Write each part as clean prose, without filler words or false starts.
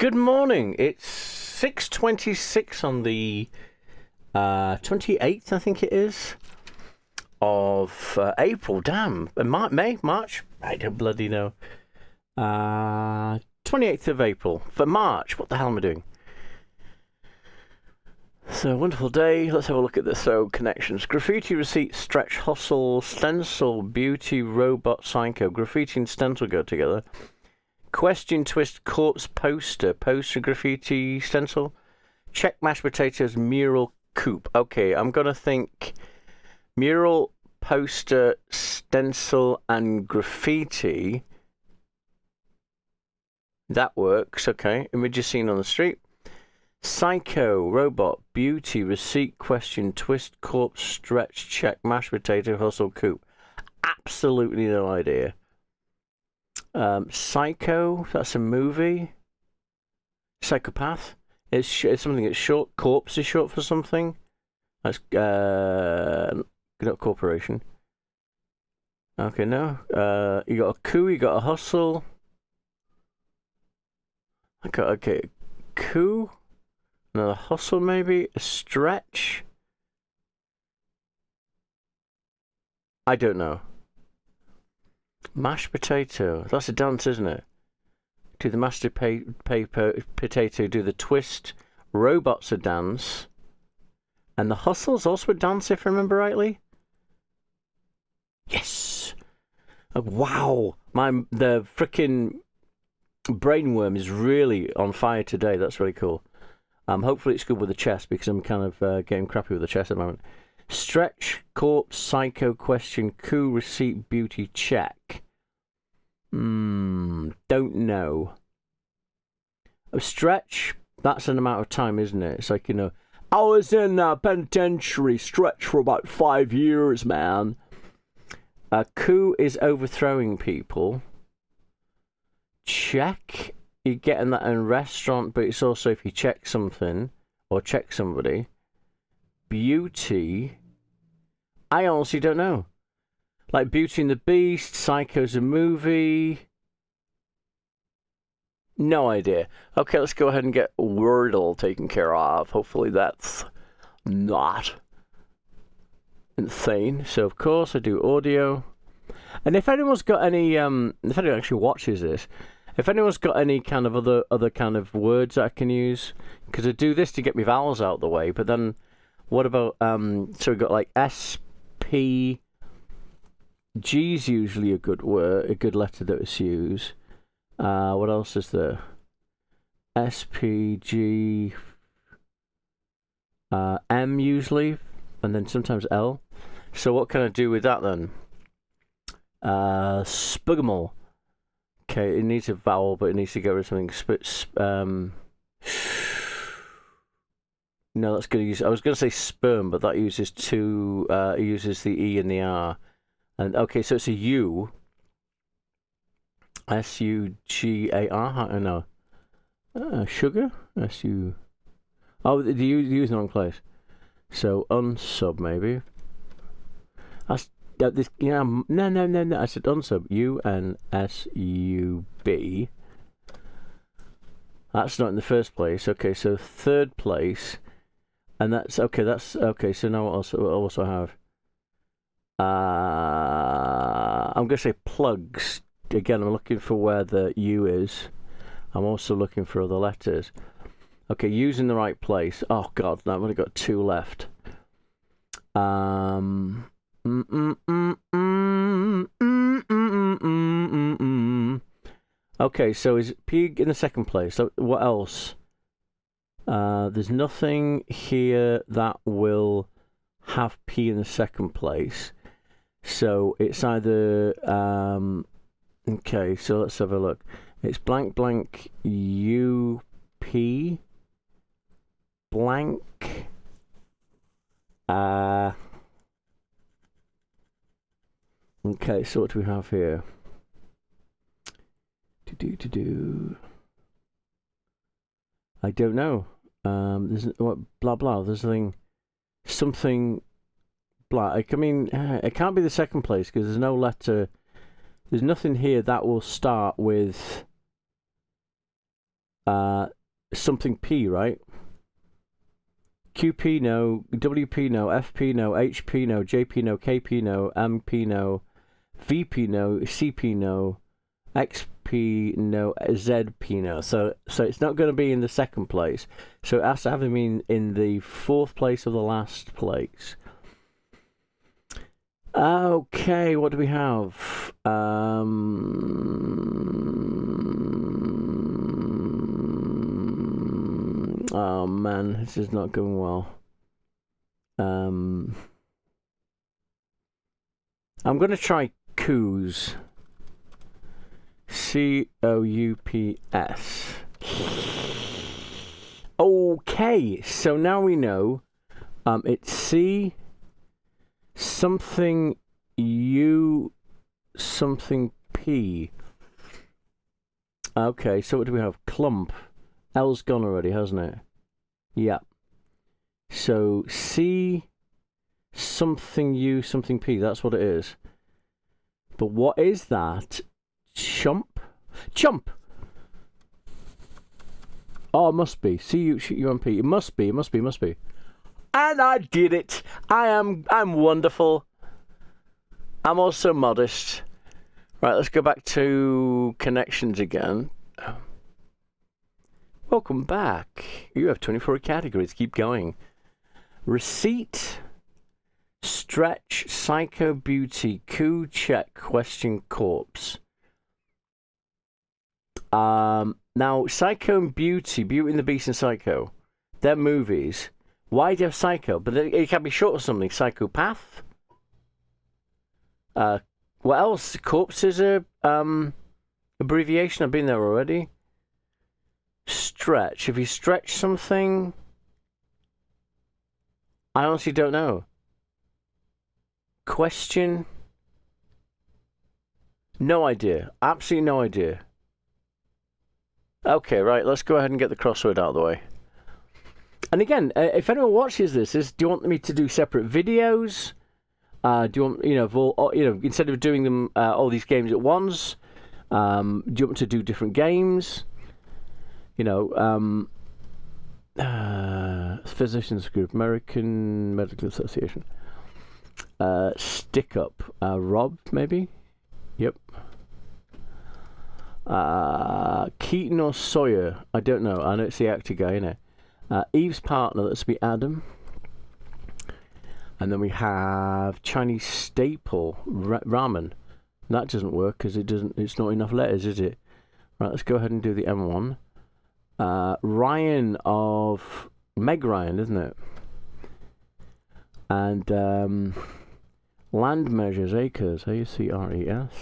Good morning. It's 6:26 on the 28th, I think it is, of April. Damn, May, March. I don't bloody know. 28th of April for March. What the hell am I doing? So wonderful day. Let's have a look at the connections. Graffiti, receipt, stretch, hustle, stencil, beauty, robot, psycho. Graffiti and stencil go together. Question, twist, corpse, poster, graffiti, stencil. Check, mashed potatoes, mural, coupe. Okay, I'm gonna think mural, poster, stencil, and graffiti. That works. Okay, images seen on the street. Psycho, robot, beauty, receipt, question, twist, corpse, stretch, check, mashed potato, hustle, coupe. Absolutely no idea. Psycho, that's a movie. Psychopath is something that's short. Corpse is short for something. That's not corporation. Okay, no. You got a coup, you got a hustle. Okay, coup. Another hustle, maybe a stretch. I don't know. Mashed potato. That's a dance, isn't it? Do the mashed potato, do the twist. Robot's a dance. And the hustle's also a dance, if I remember rightly. Yes! Oh, wow! The frickin' brainworm is really on fire today. That's really cool. Hopefully it's good with the chest, because I'm kind of getting crappy with the chest at the moment. Stretch, corpse, psycho, question, coup, receipt, beauty, check. Don't know. A stretch, that's an amount of time, isn't it? It's like, you know, I was in a penitentiary stretch for about 5 years, man. A coup is overthrowing people. Check, you're getting that in a restaurant, but it's also if you check something or check somebody. Beauty, I honestly don't know. Like Beauty and the Beast, Psycho's a movie. No idea. Okay, let's go ahead and get Wordle taken care of. Hopefully that's not insane. So of course I do audio. And if anyone's got any, if anyone actually watches this, if anyone's got any kind of other kind of words that I can use, because I do this to get my vowels out of the way, but then what about, so we've got like S, P, G's usually a good word, a good letter that is used. What else is there? S, P, G, M usually, and then sometimes L. So what can I do with that then? Spugamal. Okay, it needs a vowel, but it needs to go with something. No, that's going to use. I was going to say sperm, but that uses two. Uses the E and the R. And okay, so it's a U. S-U-G-A-R. I know. Sugar. S-U. Oh, the U is in the wrong place. So unsub maybe. That's this. Yeah. No. I said unsub. U-N-S-U-B. That's not in the first place. Okay, so third place. And that's okay. That's okay. So now what also have? I'm gonna say plugs. Again, I'm looking for where the U is. I'm also looking for other letters. Okay, U's in the right place. Oh God, now I've only got 2 left. Okay, so is P in the second place? So what else? There's nothing here that will have P in the second place. So it's either okay, so let's have a look. It's blank blank U P blank okay, so what do we have here? I don't know. There's what blah blah. There's something blah. I mean, it can't be the second place because there's no letter. There's nothing here that will start with something P, right? QP no, WP no, FP no, HP no, JP no, KP no, MP no, VP no, CP no, XP no, ZP no. So it's not going to be in the second place. So it has to have been in the fourth place of the last place. Okay, what do we have? Oh man, this is not going well. I'm gonna try Coups. COUPS. Okay, so now we know. It's C something U something P. Okay, so what do we have? Clump. L's gone already, hasn't it? Yeah. So C something U something P, that's what it is. But what is that? Chump? Chump! Oh, it must be. C-U-M-P. It must be. And I did it! I'm wonderful. I'm also modest. Right, let's go back to connections again. Welcome back. You have 24 categories. Keep going. Receipt, stretch, psycho, beauty, coup, check, question, corpse. Now, Psycho and Beauty and the Beast and Psycho, they're movies. Why do you have Psycho? But it can be short or something. Psychopath. What else? Corpse is a abbreviation. I've been there already. Stretch. If you stretch something, I honestly don't know. Question. No idea. Absolutely no idea. Okay, right, let's go ahead and get the crossword out of the way. And again, if anyone watches this, do you want me to do separate videos? Do you want, instead of doing them all these games at once, do you want to do different games? Physicians Group, American Medical Association. Stick Up, Rob, maybe? Yep. Keaton or Sawyer, I don't know. I know it's the actor guy, innit? Eve's partner, that's be Adam. And then we have Chinese staple, ramen. That doesn't work because it's not enough letters, is it? Right, let's go ahead and do the M1. Ryan of Meg Ryan, isn't it? And land measures, acres, ACRES.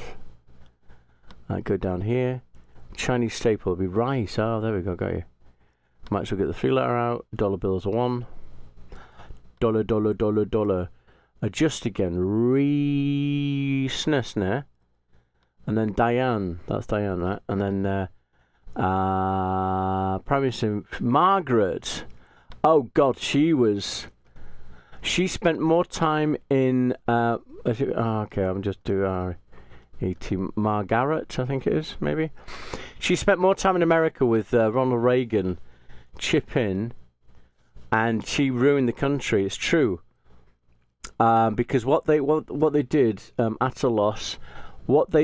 Go down here. Chinese staple will be rice. Oh, there we go, got you. Might as well get the 3-letter out. Dollar bills are $1. Dollar. Adjust again. Snare. And then Diane. That's Diane, right? And then Prime Minister Margaret. Oh God, she spent more time in okay, I'm just doing Margaret, I think it is, maybe. She spent more time in America with Ronald Reagan, chip in, and she ruined the country. It's true, because what they did at a loss, what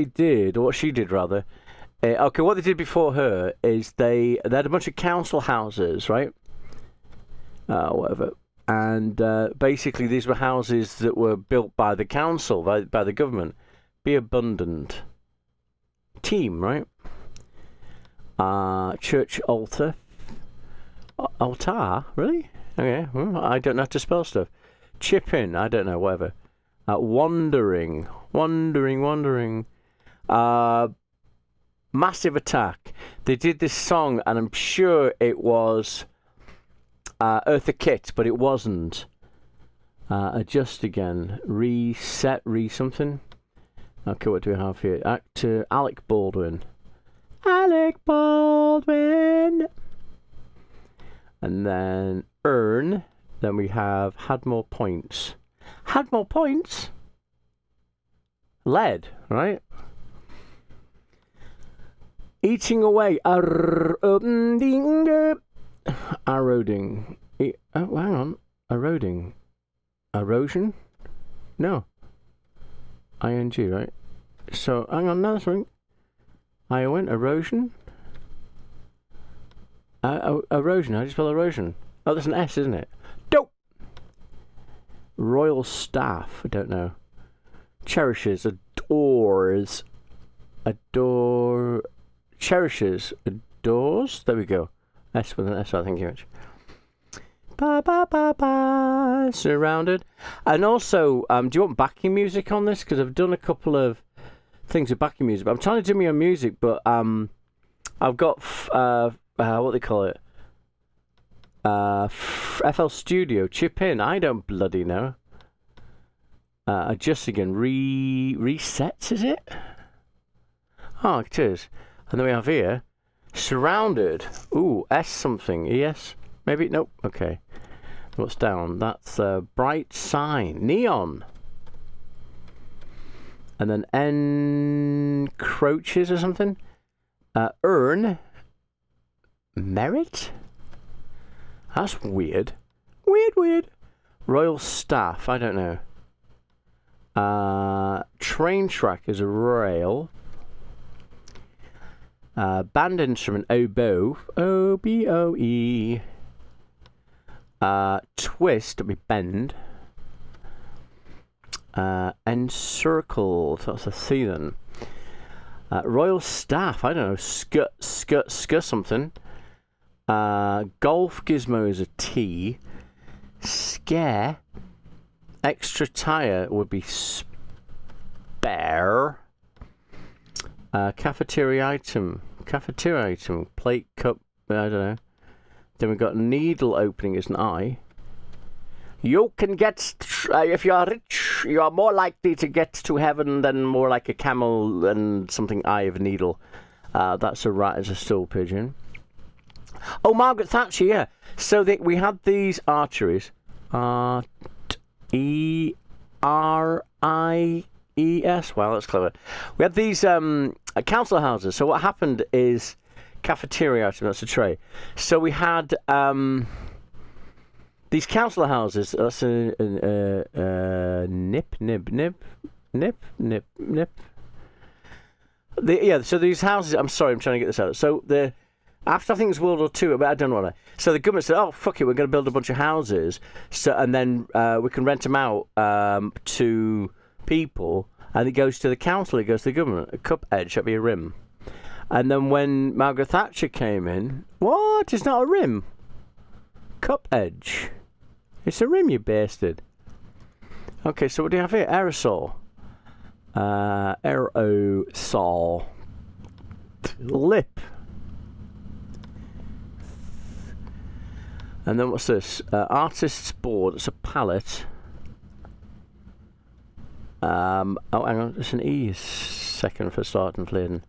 she did rather. Okay, what they did before her is they had a bunch of council houses, right? Whatever. And basically these were houses that were built by the council, by the government. Be abundant. Team, right? Church altar. Altar? Really? Okay. Well, I don't know how to spell stuff. Chip in. I don't know. Whatever. Wandering. Massive attack. They did this song, and I'm sure it was Eartha Kitt, but it wasn't. Adjust again. Reset. Something. Okay, what do we have here? Actor Alec Baldwin. And then earn. Then we have had more points. Had more points? Led, right? Eating away. Eroding. Oh, hang on. Eroding. Erosion? No. ING, right? So, hang on, no, that's wrong. I went erosion? Erosion, how do you spell erosion? Oh, that's an S, isn't it? Dope! Royal staff, I don't know. Cherishes, adores. Cherishes, adores. There we go. S with an S, I think you much. Ba ba ba ba. Surrounded. And also, do you want backing music on this? Because I've done a couple of things with backing music. But I'm trying to do my own music, but I've got what they call it? FL Studio. Chip in. I don't bloody know. Adjust again. Resets, is it? Oh, it is. And then we have here, surrounded. Ooh, S something. ES? Maybe? Nope. Okay. What's down? That's a bright sign. Neon. And then encroaches or something. Earn. Merit? That's weird. Weird. Royal staff. I don't know. Train track is a rail. Band instrument, oboe. O-B-O-E. Twist, that'd be bend. Encircled, that's a C then. Royal staff, I don't know. Scut something. Golf gizmo is a T. Scare. Extra tire would be spare. Cafeteria item, plate, cup, I don't know. Then we've got needle opening as an I. You can get, if you are rich, you are more likely to get to heaven than more like a camel and something eye of a needle. That's a rat as a stool pigeon. Oh, Margaret Thatcher, yeah. So we had these archeries. E-R-I-E-S. Wow, that's clever. We had these council houses. So what happened is cafeteria item. That's a tray. So we had these council houses. That's a nip. So these houses. I'm sorry, I'm trying to get this out. So after I think it was World War II, but I don't know. So the government said, "Oh fuck it, we're going to build a bunch of houses, and then we can rent them out to people." And it goes to the council, it goes to the government. A cup edge, that'd be a rim. And then when Margaret Thatcher came in, what? It's not a rim. Cup edge. It's a rim, you bastard. Okay, so what do you have here? Aerosol. Aerosol. Lip. And then what's this? Artist's board. It's a palette. Oh, hang on. It's an E second for starting Flynn.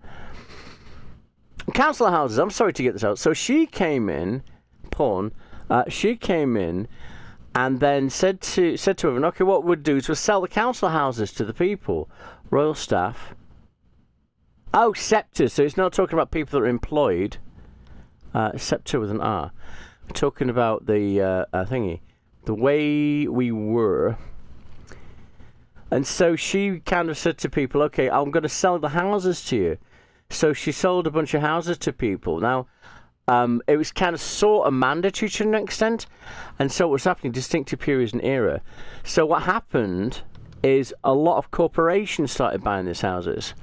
Council houses. I'm sorry to get this out. So she came in, she came in, and then said to everyone, okay, what we'd do is we'll sell the council houses to the people, royal staff. Oh, scepters. So it's not talking about people that are employed. Scepter with an R. We're talking about the thingy, the way we were. And so she kind of said to people, okay, I'm going to sell the houses to you. So she sold a bunch of houses to people. Now, it was kind of sort of mandatory to an extent. And so what was happening, distinctive periods and era. So what happened is a lot of corporations started buying these houses.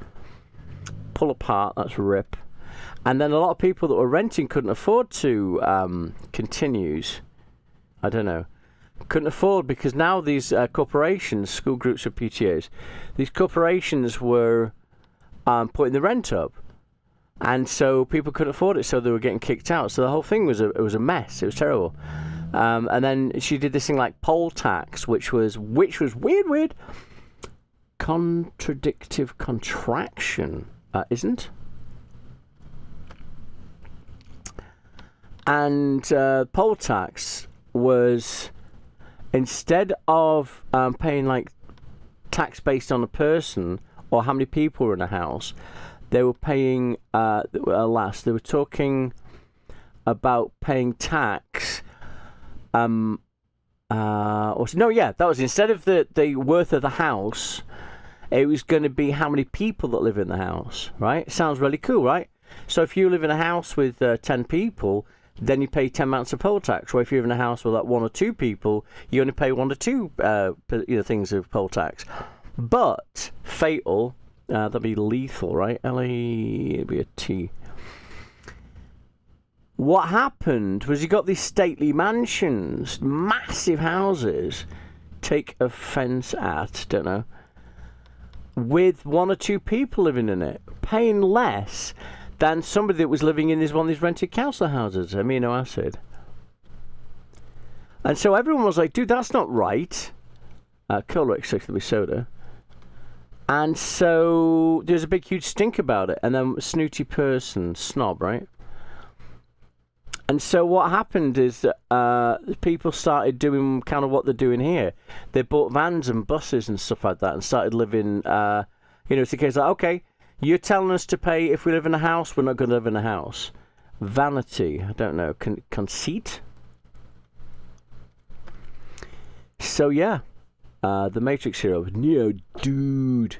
Pull apart, that's rip. And then a lot of people that were renting couldn't afford to continues. I don't know. Couldn't afford because now these corporations, school groups or PTAs, these corporations were putting the rent up, and so people couldn't afford it, so they were getting kicked out. So the whole thing was a mess. It was terrible. And then she did this thing like poll tax, which was weird. Contradictive contraction, isn't? And poll tax was, instead of paying like tax based on a person or how many people were in a house, they were paying, alas, they were talking about paying tax. That was instead of the worth of the house, it was going to be how many people that live in the house, right? Sounds really cool, right? So if you live in a house with 10 people, then you pay 10 amounts of poll tax. Or if you live in a house with like 1 or 2 people, you only pay 1 or 2 things of poll tax. But fatal, that'd be lethal, right? It'd be a T. What happened was you got these stately mansions, massive houses, take offence at, don't know, with 1 or 2 people living in it, paying less than somebody that was living in one of these rented council houses, amino acid. And so everyone was like, dude, that's not right. Cola exclusively soda. And so there's a big, huge stink about it. And then snooty person, snob, right? And so what happened is that people started doing kind of what they're doing here. They bought vans and buses and stuff like that and started living, it's a case like, okay, you're telling us to pay if we live in a house, we're not going to live in a house. Vanity, I don't know, conceit? So yeah, the Matrix Hero, Neo, dude.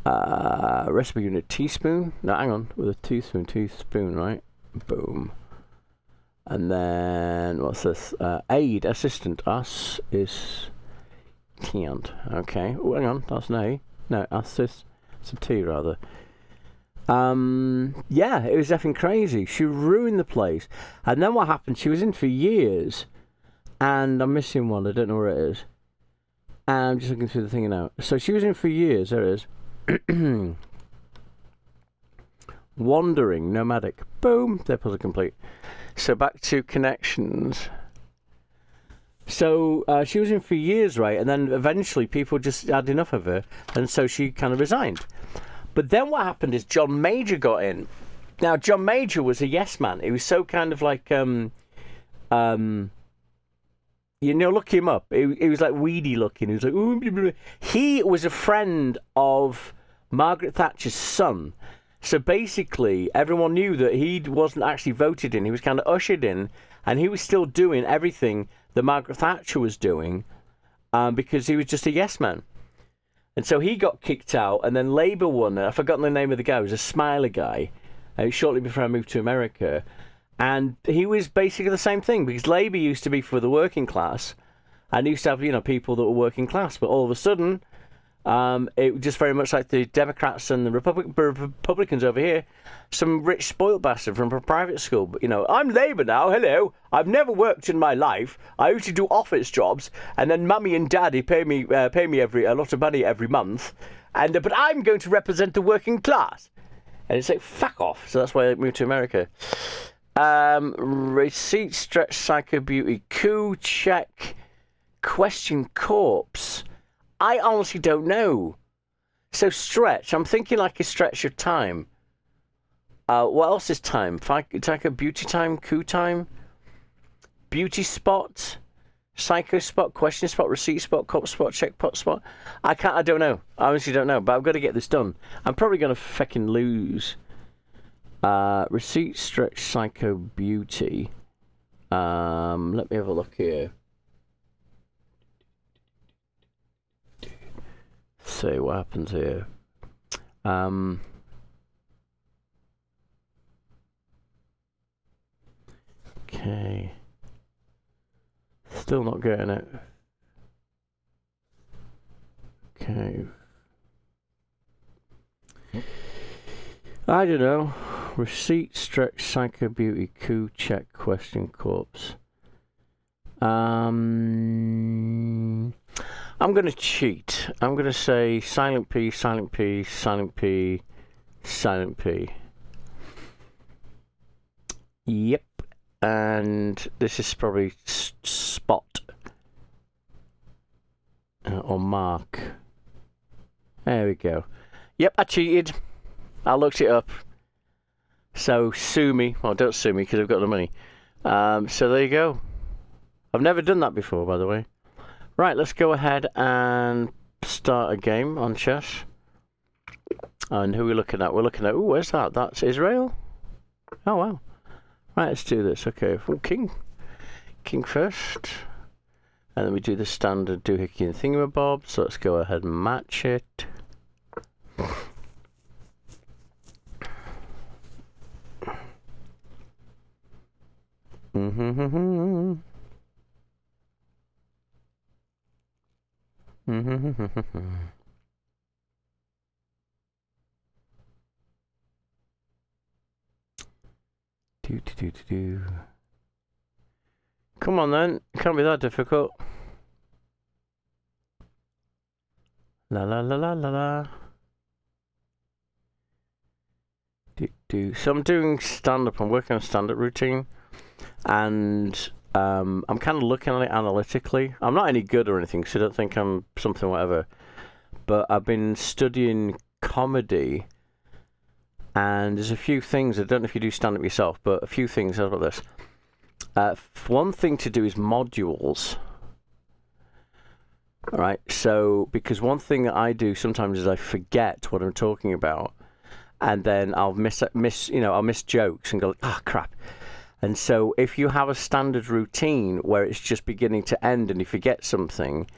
Recipe unit, teaspoon? No, hang on, with a teaspoon, right? Boom. And then what's this? Aid, assistant. Us is can't. Okay. Oh, hang on, that's an A. No, assist. It's a T rather. Yeah, it was effing crazy. She ruined the place. And then what happened? She was in for years, and I'm missing one. I don't know where it is. I'm just looking through the thing now. So she was in for years. There it is. Wandering, nomadic. Boom, they're puzzle complete. So back to connections. So she was in for years, right? And then eventually people just had enough of her. And so she kind of resigned. But then what happened is John Major got in. Now, John Major was a yes man. He was so kind of like, look him up. He was like weedy looking. He was like, ooh, blah, blah, blah. He was a friend of Margaret Thatcher's son. So basically, everyone knew that he wasn't actually voted in. He was kind of ushered in, and he was still doing everything that Margaret Thatcher was doing because he was just a yes man. And so he got kicked out, and then Labour won. I've forgotten the name of the guy. He was a smiler guy shortly before I moved to America. And he was basically the same thing because Labour used to be for the working class and used to have, people that were working class. But all of a sudden, it was just very much like the Democrats and the Republicans over here. Some rich spoiled bastard from a private school. But, I'm Labour now. Hello. I've never worked in my life. I used to do office jobs. And then Mummy and Daddy pay me a lot of money every month. But I'm going to represent the working class. And it's like, fuck off. So that's why I moved to America. Receipt, stretch, psycho, beauty, coup, check, question, corpse. I honestly don't know. So stretch, I'm thinking like a stretch of time. What else is time? Psycho, beauty time, coup time, beauty spot, psycho spot, question spot, receipt spot, corpse spot, check pot spot. I don't know. I honestly don't know, but I've got to get this done. I'm probably going to fucking lose. Receipt, stretch, psycho, beauty. Let me have a look here. See what happens here. Okay. Still not getting it. Okay. I don't know. Receipt, stretch, psycho, beauty, coup, check, question, corpse. I'm going to cheat. I'm going to say silent P, silent P, silent P, silent P. Yep. And this is probably spot. Or mark. There we go. Yep, I cheated. I looked it up. So sue me. Well, don't sue me because I've got the money. So there you go. I've never done that before, by the way. Right, let's go ahead and start a game on chess. And who are we looking at? We're looking at, where's that? That's Israel? Oh, wow. Right, let's do this. Okay, well, king first. And then we do the standard doohickey and thingamabob. So let's go ahead and match it. Come on then, it can't be that difficult. La la la la la la. So I'm doing stand-up, I'm working on stand-up routine, and I'm kind of looking at it analytically. I'm not any good or anything, so I don't think I'm something whatever, but I've been studying comedy, and there's a few things, I don't know if you do stand-up yourself, but a few things about this. One thing to do is modules. Alright, so, because one thing that I do sometimes is I forget what I'm talking about, and then I'll miss I'll miss jokes and go, crap. And so if you have a standard routine where it's just beginning to end and you forget something,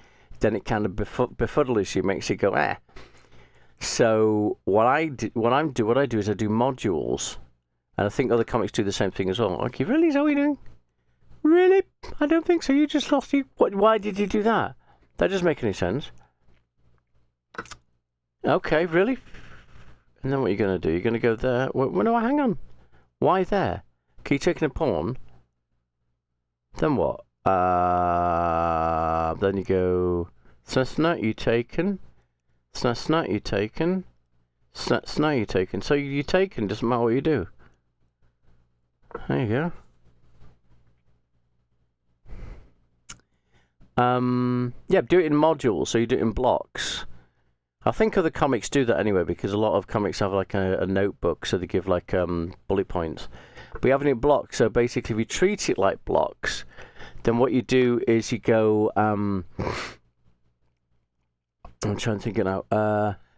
then it kind of befuddles you, makes you go, eh. So what I do is I do modules, and I think other comics do the same thing as well. Okay, really? Is that what you're doing? Really? I don't think so. You just lost you. Why did you do that? That doesn't make any sense. Okay, really? And then what are you going to do? You're going to go there? Well, no, hang on. Why there? Okay, you're taking a pawn. Then what? Then you go... Snat, you taken. Snat, you taken. Snat, you taken. So you taken, doesn't matter what you do. There you go. Yeah, do it in modules, so you do it in blocks. I think other comics do that anyway, because a lot of comics have like a notebook, so they give like bullet points. But you have it in blocks, so basically if you treat it like blocks, then what you do is you go, I'm trying to think it out.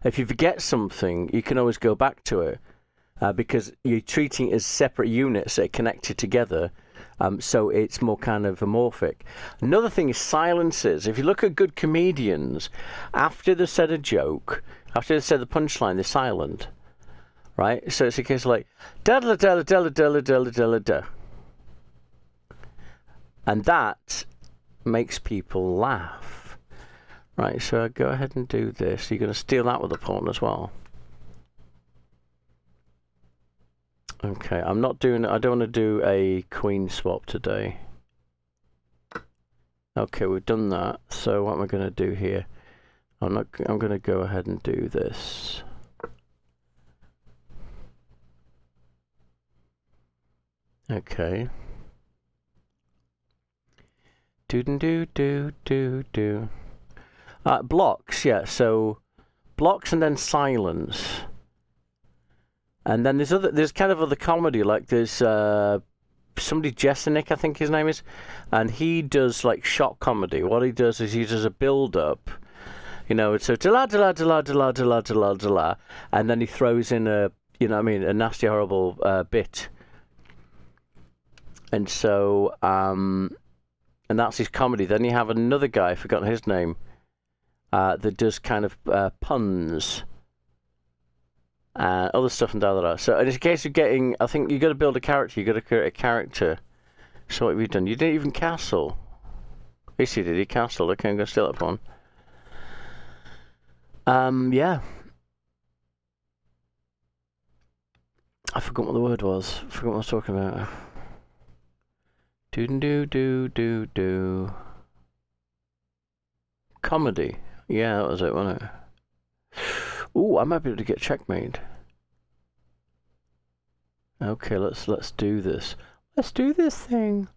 If you forget something, you can always go back to it, because you're treating it as separate units that are connected together. So it's more kind of amorphic. Another thing is silences. If you look at good comedians, after they've said a joke, after they've said the punchline, they're silent. Right? So it's a case of like, da-da-da-da-da-da-da-da-da-da. And that makes people laugh. Right, so I go ahead and do this. You're going to steal that with a pawn as well. Okay, I don't want to do a queen swap today. Okay, we've done that. So what am I going to do here? I'm going to go ahead and do this. Okay. Do. Blocks, yeah. So blocks and then silence. And then there's kind of other comedy, like there's somebody, Jeselnik, I think his name is, and he does like shock comedy. What he does is he does a build-up, it's a da-la, and then he throws in a nasty, horrible bit. And so, and that's his comedy. Then you have another guy, I've forgotten his name, that does kind of puns. Other stuff and da. So it's a case of getting. I think you got to build a character. You got to create a character. So what have you done? You didn't even castle. Yes, you did. You castled. Okay, I'm gonna steal that pawn. Yeah. I forgot what the word was. I forgot what I was talking about. Do. Comedy. Yeah, that was it, wasn't it? Ooh, I might be able to get checkmate. Okay, let's do this. Let's do this thing.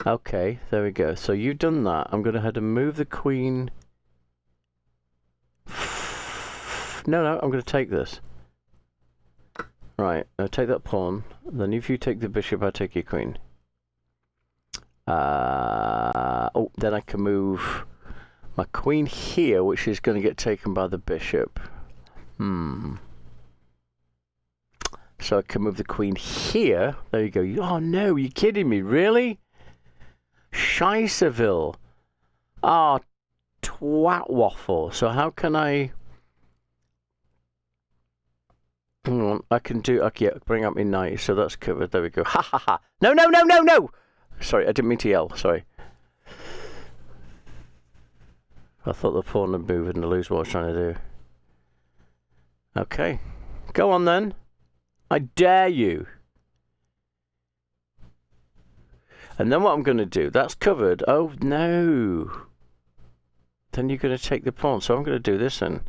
Okay, there we go. So you've done that. I'm going to have to move the queen. No, I'm going to take this. Right, I'll take that pawn. Then if you take the bishop, I take your queen. Then I can move my queen here, which is going to get taken by the bishop. So I can move the queen here. There you go. Oh no, you're kidding me, really? Scheisseville. Ah, twat waffle. So how can I... Hang on, I can do... Okay, yeah, bring up my knight, so that's covered. There we go. Ha ha ha. No, no, no, no, no! Sorry, I didn't mean to yell. Sorry. I thought the pawn had moved and I lose what I was trying to do. Okay. Go on then. I dare you. And then what I'm going to do, that's covered. Oh, no. Then you're going to take the pawn. So I'm going to do this then.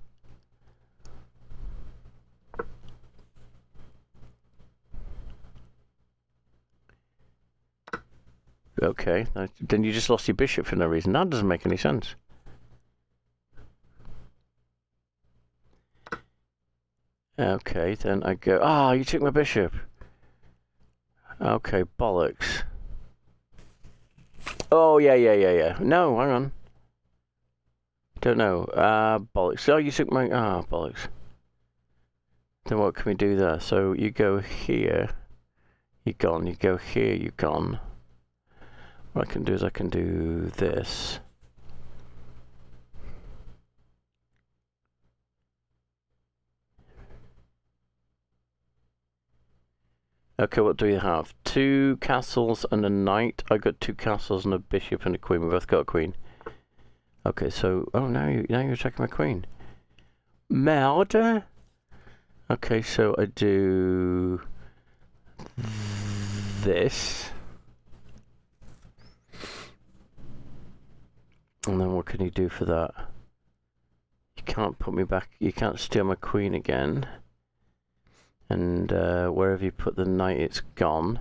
Okay. Then you just lost your bishop for no reason. That doesn't make any sense. Okay, then I go... Ah, you took my bishop. Okay, bollocks. Oh, yeah. No, hang on. Don't know. Bollocks. Oh, you took my... Ah, bollocks. Then what can we do there? So you go here. You're gone. You go here. You're gone. What I can do is I can do this. Okay, what do we have? 2 castles and a knight. I got 2 castles and a bishop and a queen. We both got a queen. Okay, so... Oh, now you're attacking my queen. Murder? Okay, so I do... this. And then what can you do for that? You can't put me back... You can't steal my queen again. And wherever you put the knight, it's gone.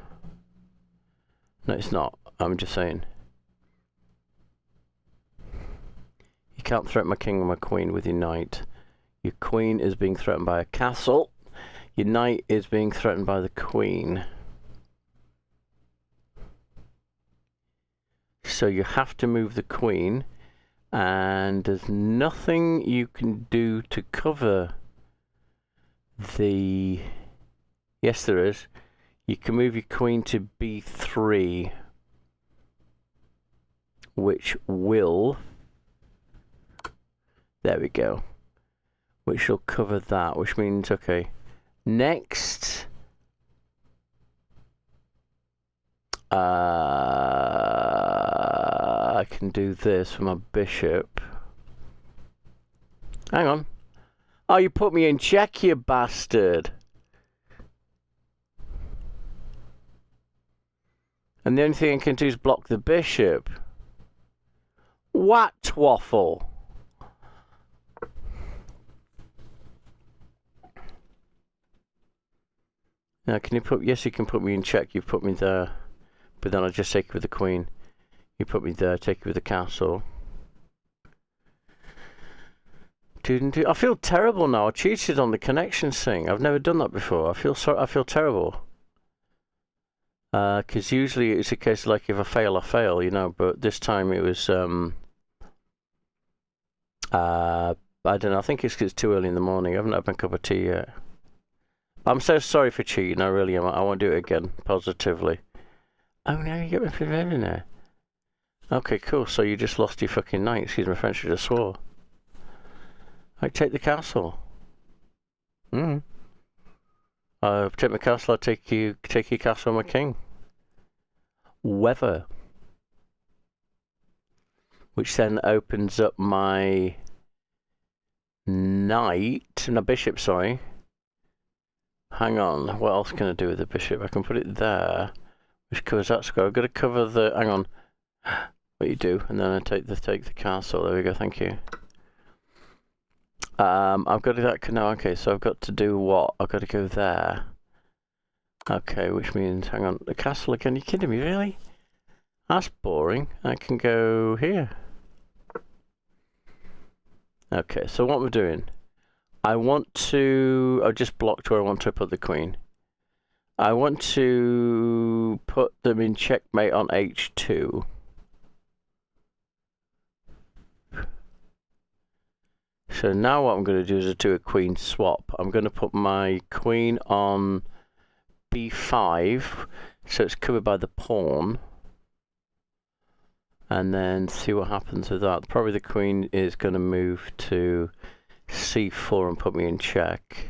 No, it's not. I'm just saying. You can't threaten my king or my queen with your knight. Your queen is being threatened by a castle. Your knight is being threatened by the queen. So you have to move the queen. And there's nothing you can do to cover the... Yes, there is. You can move your queen to b3, which will... There we go. Which will cover that, which means, okay. Next... I can do this for my bishop. Hang on. Oh, you put me in check, you bastard. And the only thing I can do is block the bishop. What waffle? Now, can you put... Yes, you can put me in check. You've put me there. But then I'll just take it with the queen. You put me there, take it with the castle. I feel terrible now. I cheated on the connections thing. I've never done that before. I feel terrible. Because usually it's a case of like if I fail, you know. But this time it was I don't know. I think it's 'cause it's too early in the morning. I haven't had my cup of tea yet. I'm so sorry for cheating. I really am. I won't do it again. Positively. Oh no, you get me for in there. Okay, cool. So you just lost your fucking knight. Excuse my French. I just swore. I take the castle. Take my castle. I'll take your castle, my king. Weather. Which then opens up my knight, no, bishop, sorry. Hang on, what else can I do with the bishop? I can put it there, which covers that square. I've got to cover the, hang on, what you do, and then I take the castle. There we go, thank you. I've got to do that, no, okay, so I've got to do what? I've got to go there. Okay, which means, hang on, the castle again, are you kidding me, really? That's boring. I can go here. Okay, so what we're doing, I want to, I've just blocked where I want to put the queen. I want to put them in checkmate on h2. So now what I'm going to do is do a queen swap. I'm going to put my queen on b5, so it's covered by the pawn. And then see what happens with that. Probably the queen is going to move to c4 and put me in check.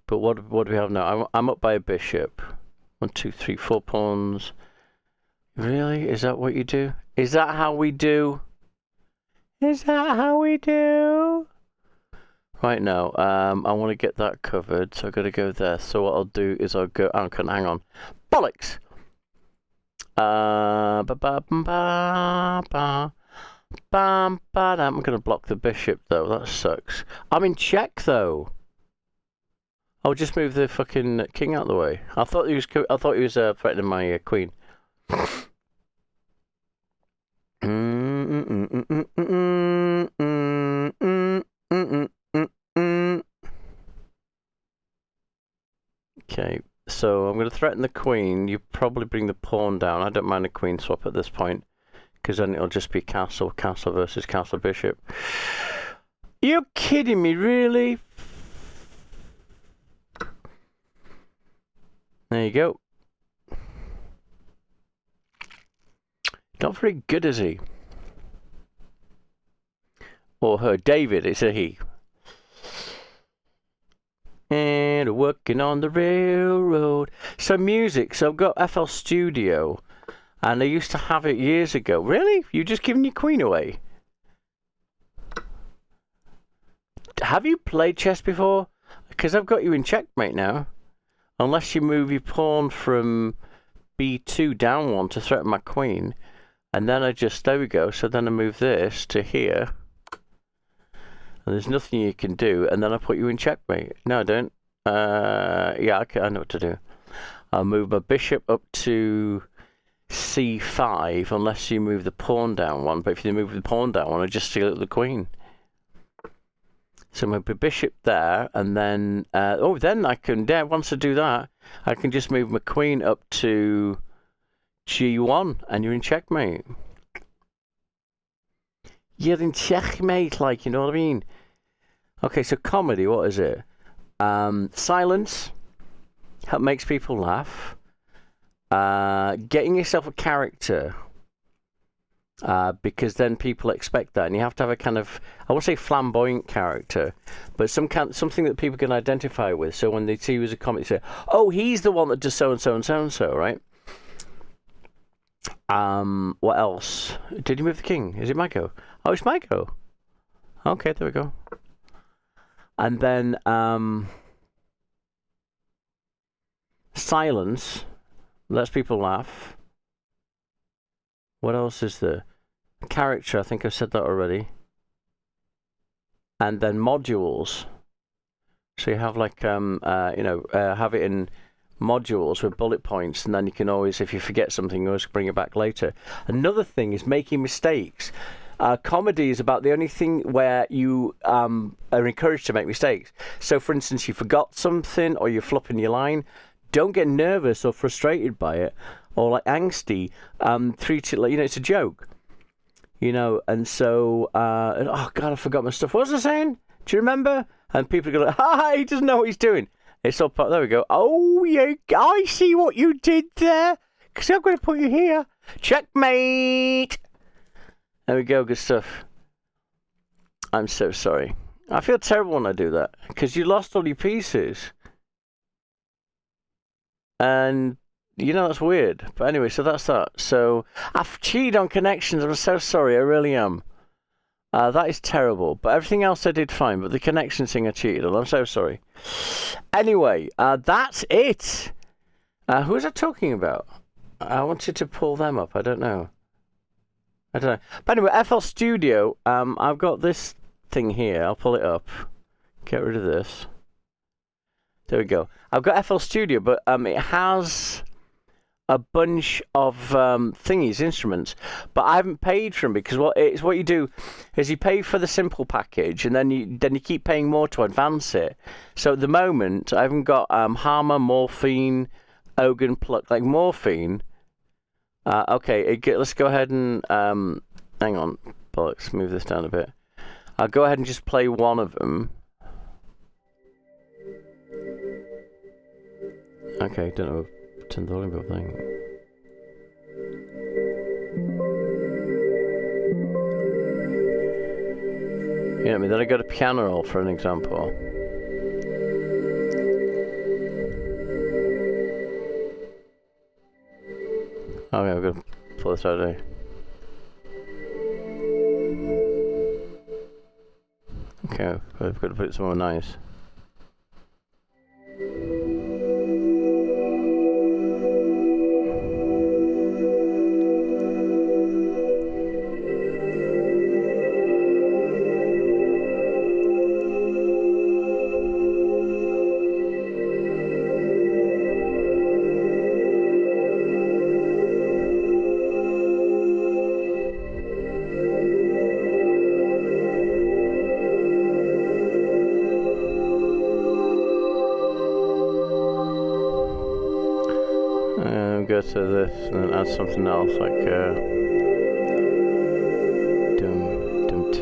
But what do we have now? I'm up by a bishop. 1, 2, 3, 4 pawns. Really? Is that what you do? Is that how we do? Is that how we do? Right now, I want to get that covered, so I've got to go there. So what I'll do is I'll go. Oh, hang on. Bollocks! I'm going to block the bishop, though. That sucks. I'm in check, though. I'll just move the fucking king out of the way. I thought he was threatening my queen. Okay, so I'm going to threaten the queen. You probably bring the pawn down. I don't mind a queen swap at this point, because then it'll just be castle versus castle bishop. You're kidding me, really? There you go. Not very good, is he? Or her. David, it's a he. And working on the railroad. So music. So I've got FL Studio. And I used to have it years ago. Really? You just giving your queen away? Have you played chess before? Because I've got you in checkmate now. Unless you move your pawn from b2 down one to threaten my queen. And then there we go. So then I move this to here. And there's nothing you can do. And then I put you in checkmate. No, I don't. Yeah, okay, I know what to do. I'll move my bishop up to c5 unless you move the pawn down one. But if you move the pawn down one, I just steal the queen. So my bishop there, and then then I can. Yeah, once I do that, I can just move my queen up to g1, and you're in checkmate. You're in checkmate, like, you know what I mean? Okay, so comedy, what is it? Silence makes people laugh. Getting yourself a character. Because then people expect that, and you have to have a kind of, I won't say flamboyant character, but something that people can identify with. So when they see you as a comic, they say, "Oh, he's the one that does so and so and so and so," right? What else? Did you move the king? Is it my go? Oh, it's my go. Okay, there we go. And then silence lets people laugh. What else is there? Character, I think I've said that already. And then modules. So you have like, have it in modules with bullet points, and then you can always, if you forget something, you always bring it back later. Another thing is making mistakes. Comedy is about the only thing where you are encouraged to make mistakes. So, for instance, you forgot something or you're flopping your line. Don't get nervous or frustrated by it, or like angsty. Treat it like, it's a joke. And so, oh God, I forgot my stuff. What was I saying? Do you remember? And people go like, he doesn't know what he's doing. It's all part, there we go. Oh, yeah, I see what you did there. Because I'm going to put you here. Checkmate. There we go, good stuff. I'm so sorry. I feel terrible when I do that. Because you lost all your pieces. And that's weird. But anyway, so that's that. So I've cheated on connections. I'm so sorry. I really am. That is terrible. But everything else I did fine. But the connection thing I cheated on. I'm so sorry. Anyway, that's it. Who was I talking about? I wanted to pull them up. I don't know. But anyway, FL Studio. I've got this thing here. I'll pull it up. Get rid of this. There we go. I've got FL Studio, but it has a bunch of instruments, but I haven't paid for them because what you do is you pay for the simple package, and then you keep paying more to advance it. So at the moment, I haven't got Hammer, Morphine, Ogan, Pluck. Like Morphine. Okay, let's go ahead and hang on. Let's move this down a bit. I'll go ahead and just play one of them. Okay, don't know. Turn the volume up thing. You know what I mean? Then I go to piano roll for an example. Okay, I'm gonna pull this out of here. Okay, I've got to put it somewhere nice. Go to this and then add something else like dum dum t.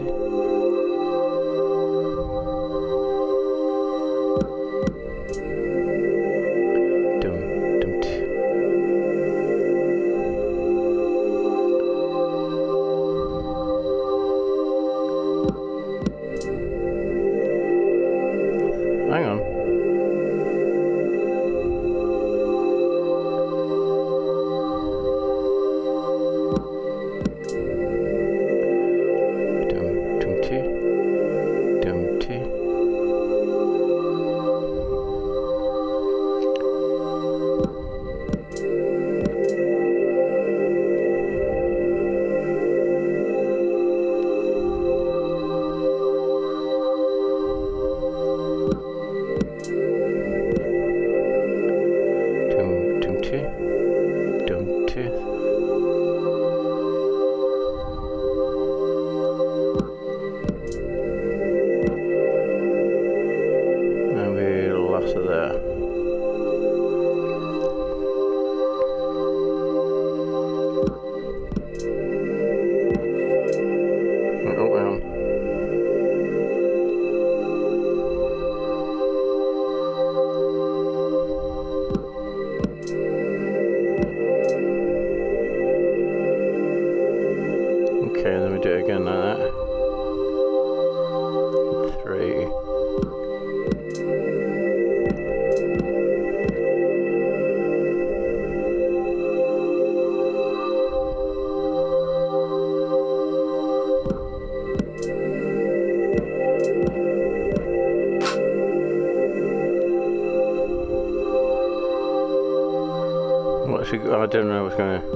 Dum dum t. Hang on. Okay, then we do it again like that. 3. What should I don't know what's going to.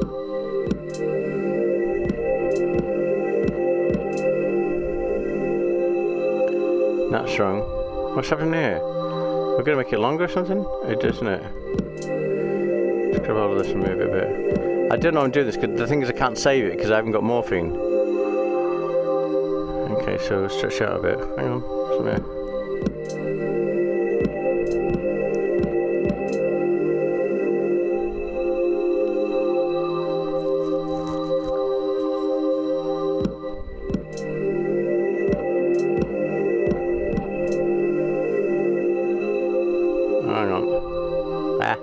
Not strong. What's happening here? We're gonna make it longer or something? It doesn't it? Let's grab hold of this and move it a bit. I don't know I'm doing this because the thing is I can't save it because I haven't got morphine. Okay, so stretch out a bit. Hang on. Come here. Hang on. Ah.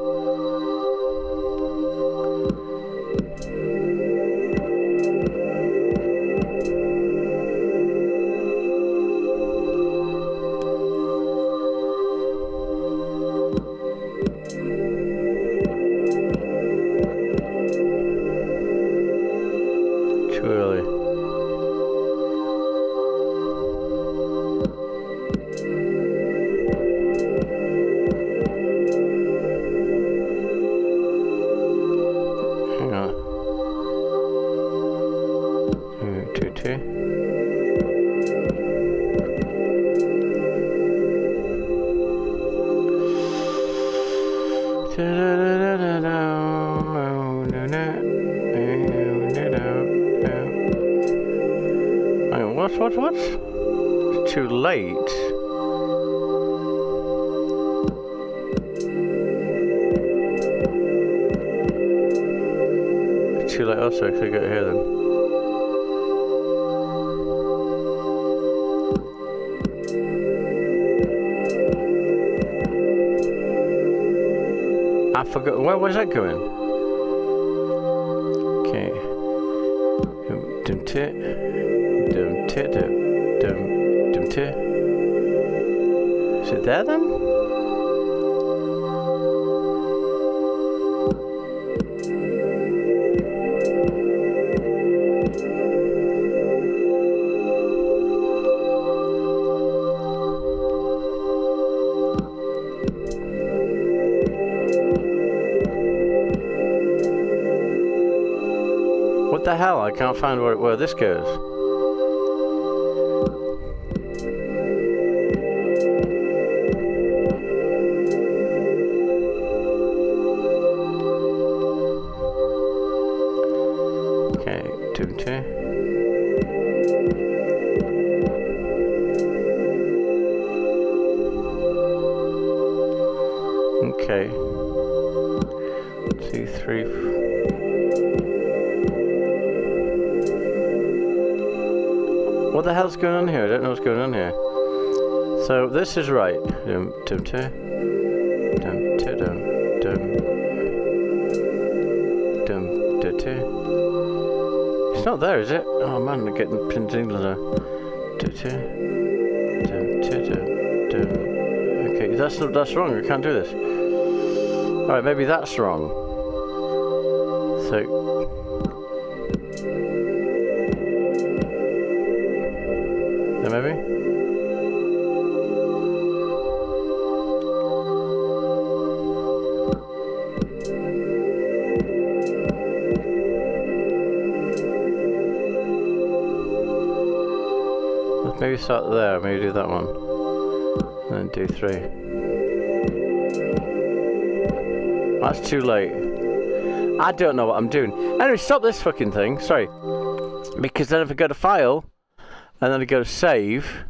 Too early. Hang on. 2, 2. What? It's too late. It's too late also, because I got here then. forgot. Where's that going? Okay. Dum tit. Dum tit. Dum tit. Is it there then? What the hell? I can't find where this goes. Okay, 2. Okay. 2, 3, 4. What the hell's going on here? I don't know what's going on here. So this is right. It's not there, is it? Oh man, I'm getting pinned in there. Okay, that's wrong. I can't do this. All right, maybe that's wrong. So. Maybe? Let's maybe start there, maybe do that one. And then do 3. That's too late. I don't know what I'm doing. Anyway, stop this fucking thing, sorry. Because then if I go to File, and then I go to Save.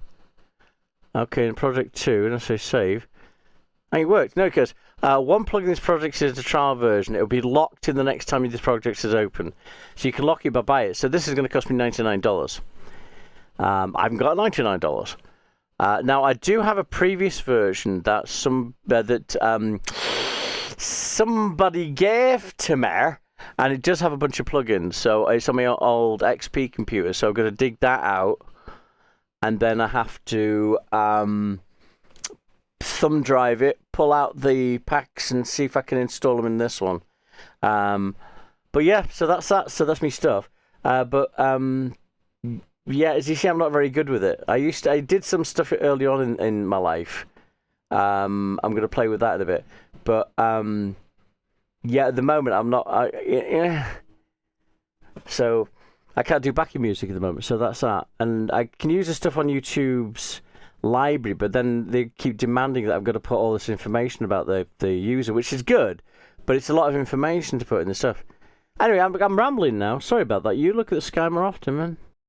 Okay, in Project 2, and I say Save. And it worked. No, because one plugin in this project is the trial version. It'll be locked in the next time this project is open. So you can lock it by buy it. So this is going to cost me $99. I haven't got $99. Now, I do have a previous version that somebody gave to me. And it does have a bunch of plugins. So it's on my old XP computer. So I'm going to dig that out. And then I have to thumb drive it, pull out the packs, and see if I can install them in this one. But yeah, so that's that. So that's my stuff. Yeah, as you see, I'm not very good with it. I did some stuff early on in my life. I'm going to play with that in a bit. But yeah, at the moment, I'm not. So. I can't do backing music at the moment, so that's that. And I can use the stuff on YouTube's library, but then they keep demanding that I've got to put all this information about the user, which is good, but it's a lot of information to put in the stuff. Anyway, I'm rambling now. Sorry about that. You look at the sky more often, man.